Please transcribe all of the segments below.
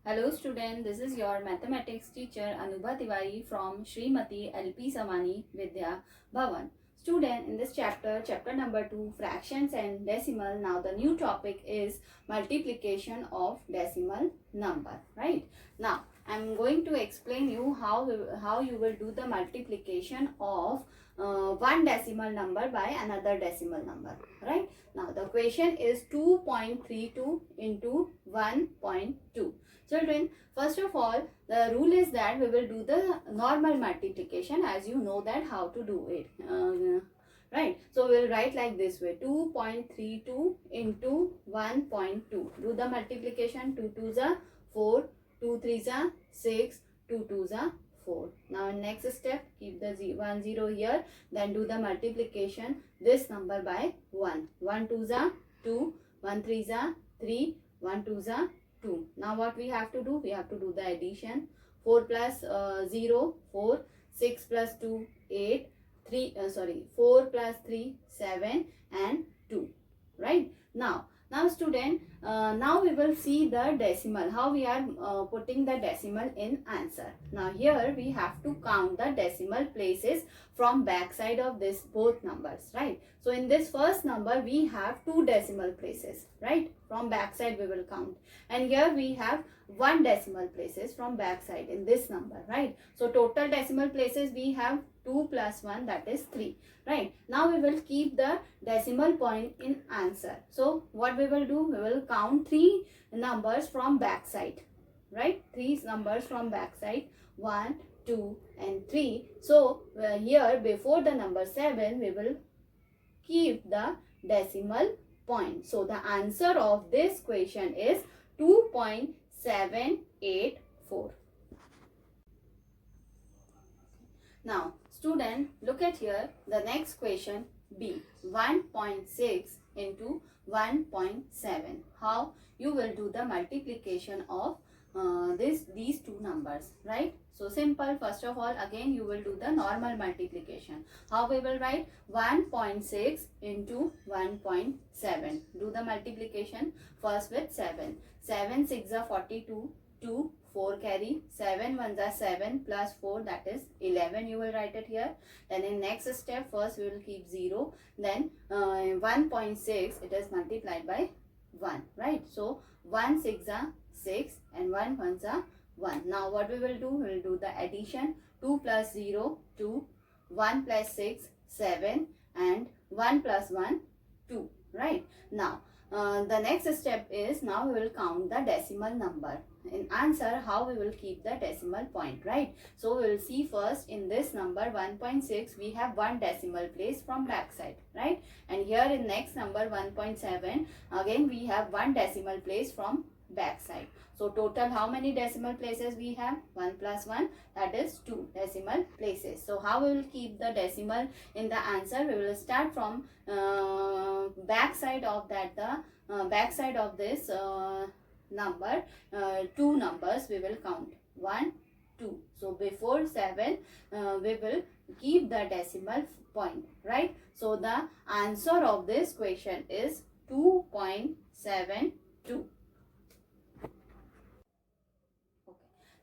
Hello student, this is your mathematics teacher Anubha Tiwari from Srimati LPSAVANI VIDHYABHAVAN. Student, in this chapter number 2, fractions and decimal. Now the new topic is multiplication of decimal number, right? Now I am going to explain you how you will do the multiplication of one decimal number by another decimal number, right? Now the question is 2.32 into 1.2. Children, first of all, the rule is that we will do the normal multiplication, as you know that how to do it. Right. So we will write like this way: 2.32 into 1.2. Do the multiplication. 2 2s are 4, 2 3s are 6, 2 2s are 4. Now in next step, keep the 1 0 here. Then do the multiplication this number by 1. 1 2s are 2, 1 3s are 3, 1 2s are 2. Now what we have to do? We have to do the addition. 4 plus 0, 4. 6 plus 2, 8. 4 plus 3, 7 and 2. Right? Now student, now we will see the decimal. How we are putting the decimal in answer. Now here we have to count the decimal places from back side of this both numbers, right? So in this first number we have 2 decimal places, right? From back side we will count, and here we have 1 decimal places from back side in this number, right? So total decimal places we have 2 plus 1, that is 3, right? Now we will keep the decimal point in answer. So what we will do? We will count 3 numbers from back side, right? 3 numbers from back side, 1, 2 and 3. So here before the number 7 we will keep the decimal point. So the answer of this question is 2.784. Now student, look at here the next question B, 1.6 into 1.7. How you will do the multiplication of these two numbers, right? So simple. First of all, again you will do the normal multiplication. How we will write? 1.6 into 1.7. Do the multiplication first with 7. 7 6 are 42, 2 4 carry, 7 1s are 7 plus 4, that is 11. You will write it here. Then in next step, first we will keep 0. Then 1.6, it is multiplied by 1, right? So 1 6 are 6 and 1 1s are 1. Now what we will do? We will do the addition. 2 plus 0, 2, 1 plus 6, 7 and 1 plus 1, 2, right? Now the next step is, now we will count the decimal number. In answer, how we will keep the decimal point, right? So we will see first in this number 1.6 we have 1 decimal place from back side, right? And here in next number 1.7, again we have 1 decimal place from back side. So total how many decimal places we have? 1 plus 1, that is 2 decimal places. So how we will keep the decimal in the answer? We will start from back side of that, back side of this number, 2 numbers we will count, 1 2. So before 7 we will keep the decimal point, right? So the answer of this question is 2.72.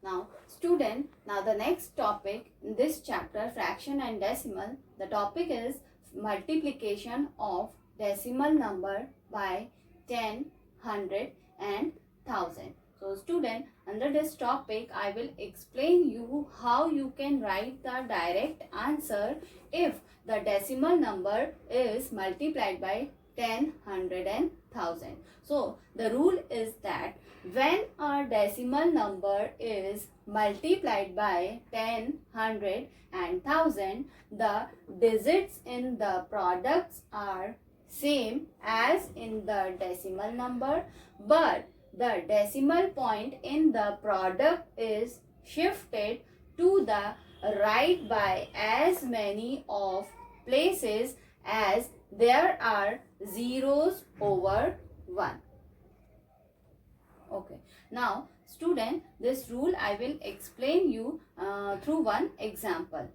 Now student, now the next topic in this chapter, fraction and decimal, the topic is multiplication of decimal number by 10, 100 and 1000. So student, under this topic I will explain you how you can write the direct answer if the decimal number is multiplied by 10, 100 and 1000. So the rule is that when a decimal number is multiplied by 10, 100 and 1000, the digits in the products are same as in the decimal number, but the decimal point in the product is shifted to the right by as many of places as there are zeros over 1. Okay. Now student, this rule I will explain you through one example.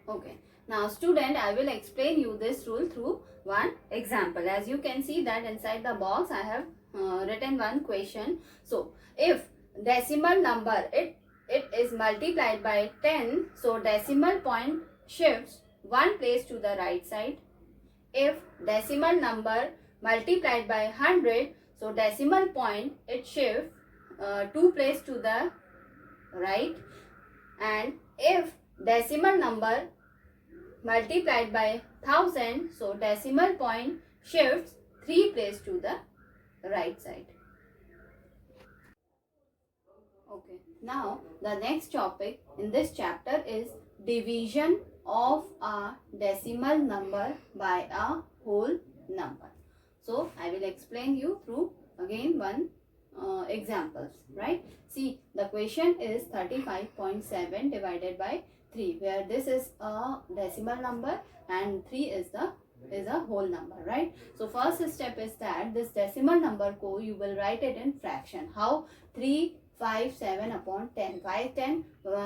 Okay. Now student, I will explain you this rule through one example. As you can see that inside the box I have written one question. So if decimal number it is multiplied by 10, so decimal point shifts one place to the right side. If decimal number multiplied by 100, so decimal point it shifts two place to the right. And if decimal number multiplied by 1000, so decimal point shifts three place to the right side. Okay, now the next topic in this chapter is division of a decimal number by a whole number. So I will explain you through again one examples, right? See, the question is 35.7 divided by 3, where this is a decimal number and 3 is a whole number, right? So first step is that this decimal number ko you will write it in fraction. How? 357 upon 10. Why 10?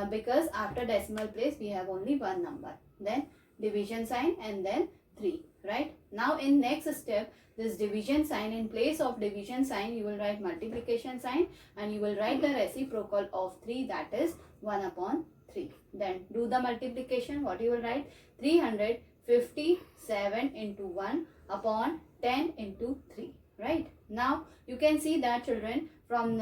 Because after decimal place we have only one number. Then division sign and then 3, right? Now in next step, this division sign, in place of division sign you will write multiplication sign and you will write the reciprocal of 3, that is 1 upon 3. Then do the multiplication. What you will write? 357 into 1 upon 10 into 3, right? Now you can see that children, from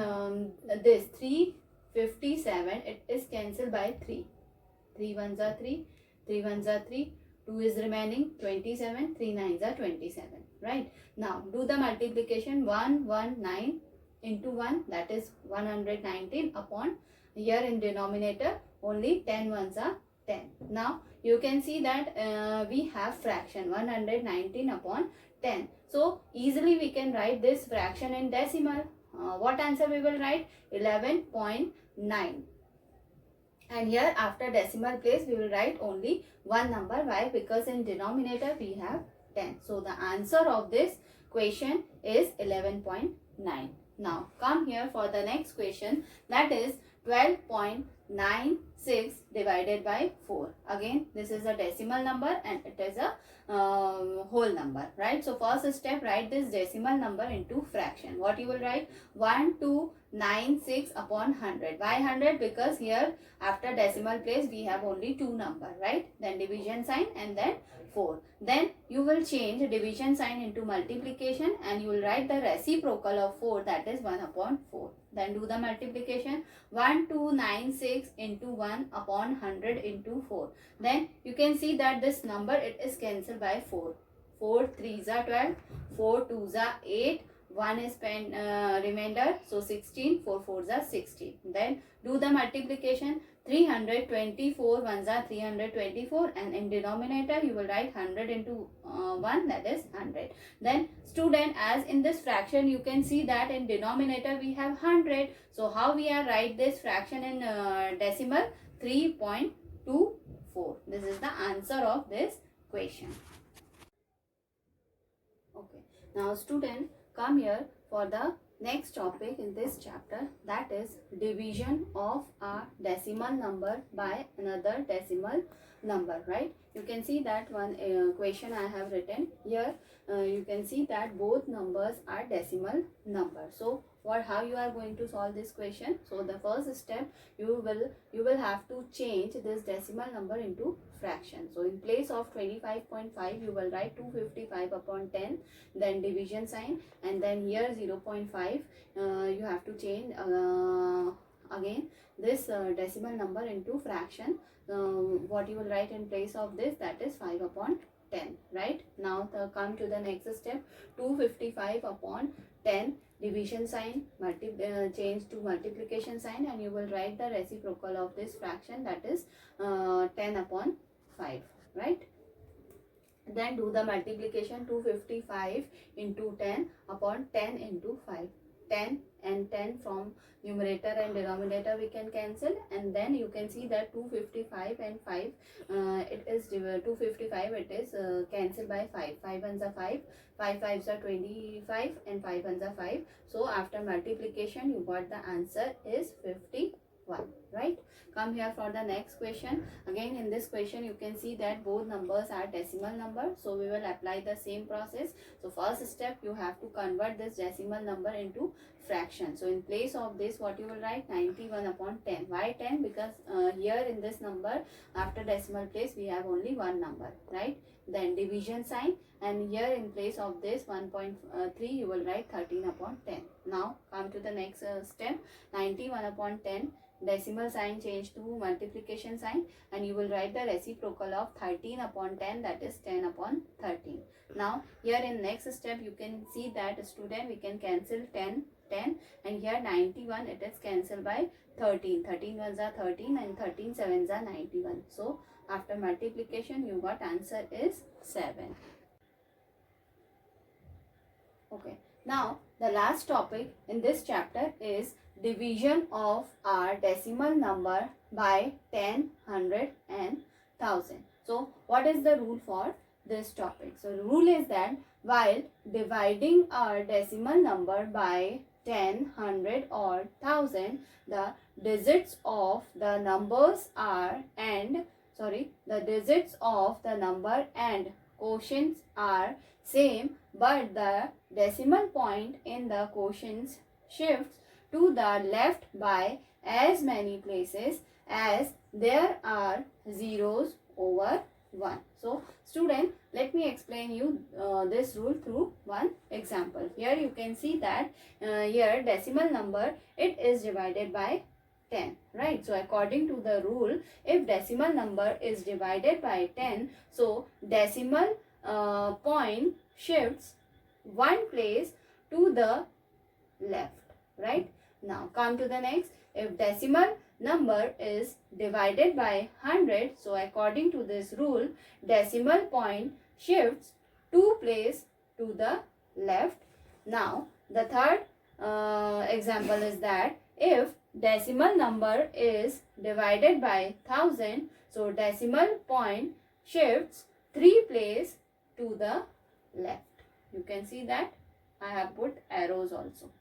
this 357 it is cancelled by 3. 3 ones are 3, 3 ones are 3, 2 is remaining, 27, 3 nines are 27, right? Now do the multiplication. 119 into 1, that is 119 upon, here in denominator only 10 ones are 10. Now you can see that we have fraction 119 upon 10. So easily we can write this fraction in decimal. What answer we will write? 11.9. And here after decimal place we will write only one number. Why? Because in denominator we have 10. So the answer of this question is 11.9. Now come here for the next question, that is 12.96 divided by 4. Again this is a decimal number and it is a whole number, right? So first step, write this decimal number into fraction. What you will write? 1296 upon 100. Why 100? Because here after decimal place we have only two number, right? Then division sign and then 4. Then you will change division sign into multiplication and you will write the reciprocal of 4, that is 1 upon 4. Then do the multiplication. 1296 into 1 upon 100 into 4. Then you can see that this number it is cancelled by 4. 4 3s are 12, 4 2s are 8, 1 is remainder, so 16, 4 4s are 16. Then do the multiplication. 324 ones are 324 and in denominator you will write 100 into 1, that is 100. Then student, as in this fraction you can see that in denominator we have 100. So how we are write this fraction in decimal? 3.24. This is the answer of this question. Okay. Now student, come here for the next topic in this chapter, that is division of a decimal number by another decimal number, right? You can see that one question I have written here. You can see that both numbers are decimal numbers. So how you are going to solve this question? So the first step, you will have to change this decimal number into fraction. So in place of 25.5 you will write 255 upon 10, then division sign, and then here 0.5 you have to change again this decimal number into fraction. What you will write in place of this, that is 5 upon 10, right? Now come to the next step. 255 upon 10, division sign, change to multiplication sign, and you will write the reciprocal of this fraction, that is 10 upon 5, right? Then do the multiplication. 255 into 10 upon 10 into 5. 10 and 10 from numerator and denominator we can cancel, and then you can see that 255 and 5 it is 255 it is cancelled by 5. 5 ones are 5, 5 5s are 25 and 5 ones are 5. So after multiplication you got the answer is 51. 1, right? Come here for the next question. Again, in this question you can see that both numbers are decimal number, so we will apply the same process. So first step, you have to convert this decimal number into fraction. So in place of this, what you will write? 91 upon 10. Why 10? Because here in this number, after decimal place, we have only one number, right? Then division sign, and here in place of this 1.3, you will write 13 upon 10. Now come to the next step. 91 upon 10, decimal sign change to multiplication sign, and you will write the reciprocal of 13 upon 10, that is 10 upon 13. Now here in next step, you can see that, student, we can cancel 10, and here 91, it is cancelled by 13. 13 ones are 13 and 13 sevens are 91. So after multiplication, you got answer is 7. Okay, now the last topic in this chapter is division of our decimal number by 10, 100 and 1000. So what is the rule for this topic? So the rule is that while dividing our decimal number by 10, 100 or 1000, the digits of the numbers are the digits of the number and quotients are same, but the decimal point in the quotients shifts to the left by as many places as there are zeros over 1. So student, let me explain you this rule through one example. Here you can see that here decimal number, it is divided by 10, right? So according to the rule, if decimal number is divided by 10, so decimal point shifts one place to the left, right? Now come to the next. If decimal number is divided by 100, so according to this rule, decimal point shifts 2 place to the left. Now the third example is that if decimal number is divided by 1000, so decimal point shifts 3 place to the left. You can see that I have put arrows also.